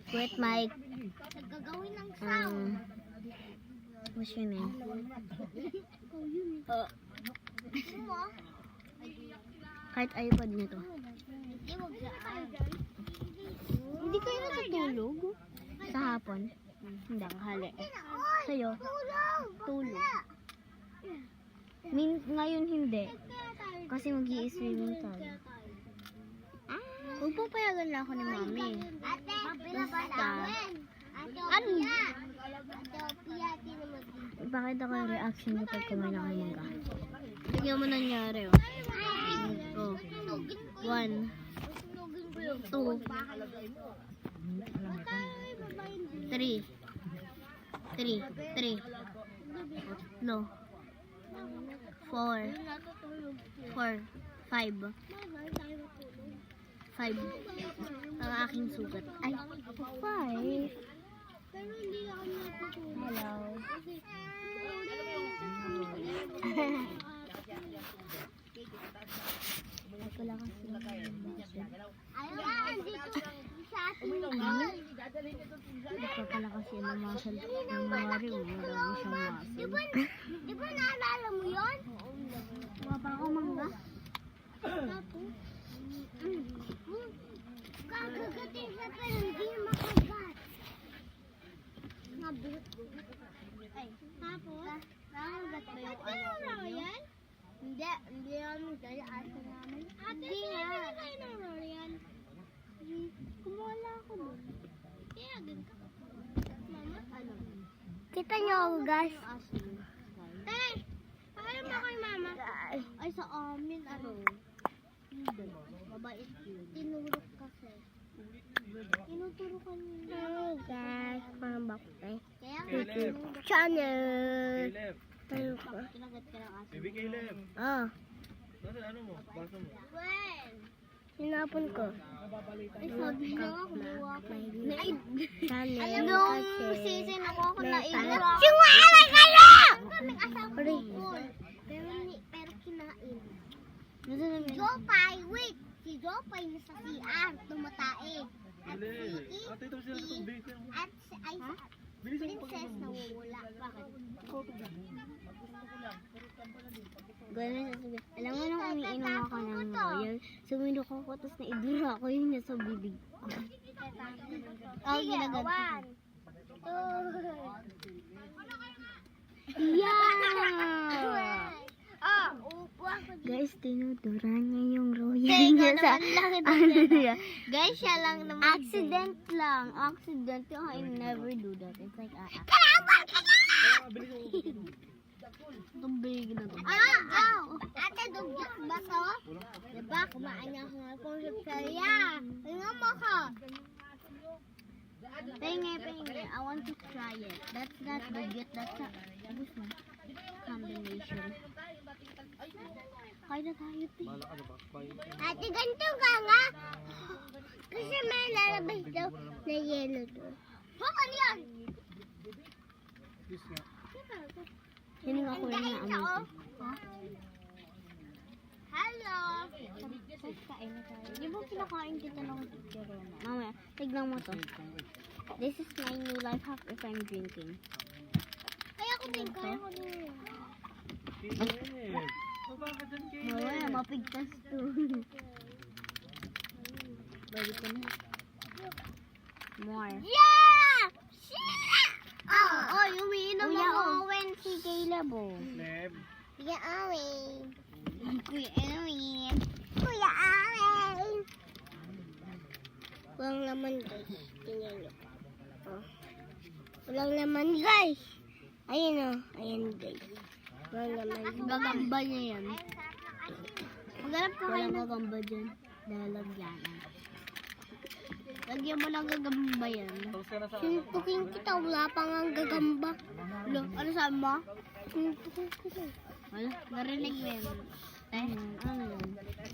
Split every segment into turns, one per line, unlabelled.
Wet mic.
Gagawin ng sound.
What's your name? Kahit iPod nyo to.
Hindi kayo natutulog?
Sa hapon. Hindi, kahali. Sa'yo? Tulog. Ngayon hindi. Kasi mag-i-swimming tayo. Huwag po payagan lang ako ni Mami.
Ate,
Basta.
Ano?
Ipakita ko yung reaction ko pag kumain ako ng mangga. Tignan mo nangyari, oh. Oh. 1, 2, 3. 3. No. 4. 5. 5. Ang aking sugat. Ay, 5.
Pero hindi ako natutulog.
Hello. Wala kasi
Ayan, dito sa ating
ito pala kasi ng muscle ng Mario. Marami siyang muscle.
Di ba naalala mo yun?
Wapa ako mangga.
Tapos, kakagatin siya pero hindi makagat. Nabuhat-buhat. Ay, tapos, nakagat ba yung ano mo yan? Hindi namin dahil asa namin. Ate, sinibigay kayo ng Royal. Kumula ako doon. Kaya ganito. Mama, ano?
Kita niyo ako, guys.
Tay, paano mo kay mama? Ay, sa amin, ano? Hindi. Mabait yun. Tinurok kasi. Tinuturukan niya.
Hello, guys. Parang bakit.
Kaya
YouTube channel. Tayo ko.
kinagat ka ng aso.
Baby Caleb,
Ah,
nasa ano mo? Basa mo?
When?
sinapon ko.
Ay, sabi na nga, kumuha ko.
Channel
Nung
kasi.
season ako
may
naigura.
talent.
Sinwala kayo! Kaming asawa
Sorry.
ko. Pero kinain.
Nasa namin.
Jopay, wait! Si Jopay nasa CR, tumatae. At
Caleb,
si
ate daw sila sa tubig.
At si Isaac,
Bilisan mo
princess nawawala. Bakit?
Gano'n sasabihin. Alam mo nung umiinom ako ng royal, sumino ko ko, tapos naidura ko yung nasa bibig ko.
Oh, ginagat ko.
Yeah!
Ah, upo ako dito.
Guys, tinudura niya yung royal niya sa ano niya.
Guys, siya lang naman.
Accident lang. Accident. I never do that. It's like, tumbig na to.
Ate, dugyot ba to? Diba, kumain niya ako ng konsypsarya. Tingnan mo ko.
Penge. I want to try it. That's not dugyot. That's a combination. Kaya na tayo, te.
Ate, ganito ka nga. Kasi may lalabas daw na yelo doon. Ano yan?
Hining ako rin na amoy ko.
Hello.
Kain na tayo. Di ba pinakain kita ng chicharon? Mamaya, tignan mo to. This is my new life hack if I'm drinking.
Kaya ko din.
Caleb, baba ka dyan, Caleb.
Mamaya, mapigtas to. Balik ko na. More.
Yeah! Umiinom
Kuya
ako.
Owen, si Caleb, oh.
Caleb,
Kuya Owen.
Kuya Owen.
Kuya Owen. Walang laman, guys. Tingnan nyo. Oh. Walang laman, guys. Ayan, oh. Ayan, guys. Walang laman.
Gagamba niya yan.
Maghanap ka kayo
Walang
na.
gagamba dyan. Lalagyan. Lagyan mo ng gagamba yan.
tapos ka na sa ano?
Sintukin kita. Wala pa nga ang gagamba. Ano sabi mo? Sintukin kita.
Wala, narinig mo yan. Ano yun?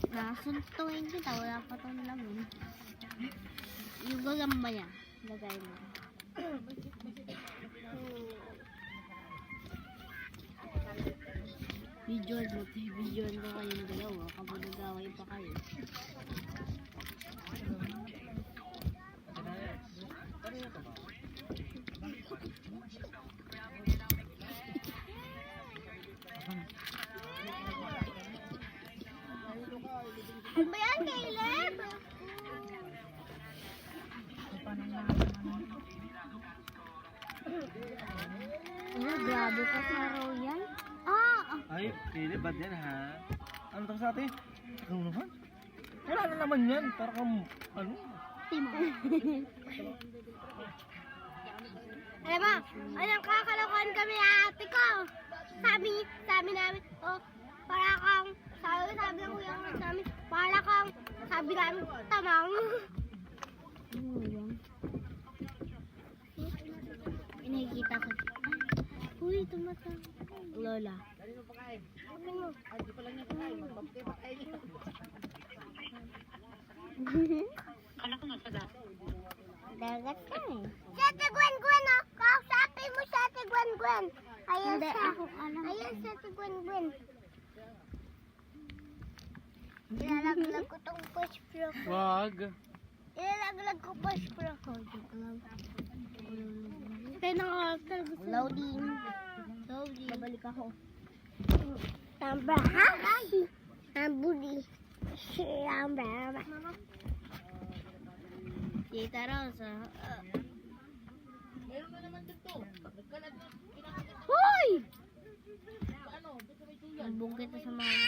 Nasuntuin kita, wala pa itong lamin. Yung gagamba niya. Lagay mo. Videoan mo, videoan ko kayong dalawa kapag nag-away pa kayo. Grabe ka sa Royal. Ah!
Ay, pili, bad yan ha. Ano to sa atin? Ano naman? Wala na naman yan. Para kang, ano?
Timo.
Alam mo, anong kakalokohan kami ng ate ko. Sabi namin, oh, para kang, sabi ng kuya ko namin, para kang, sabi namin, tamang.
Ano yun? Nakikita ko. Uy, tumatang. Lola. Dagat ka eh.
Si Ate Gwen, oh. Kausapin mo si Ate Gwen. Ayan
Hindi,
siya.
ako alam.
Ayan si Ate Gwen. Ilalaglag ko tong push pro ko.
Wag.
Ilalaglag ko push pro ko. Kaya naka-alter gusto.
Loading.
Babalik ako. Tamba ha? Ambuli. Tamba.
Tita Rosa.
Hoy!
Nabog kita sa mga.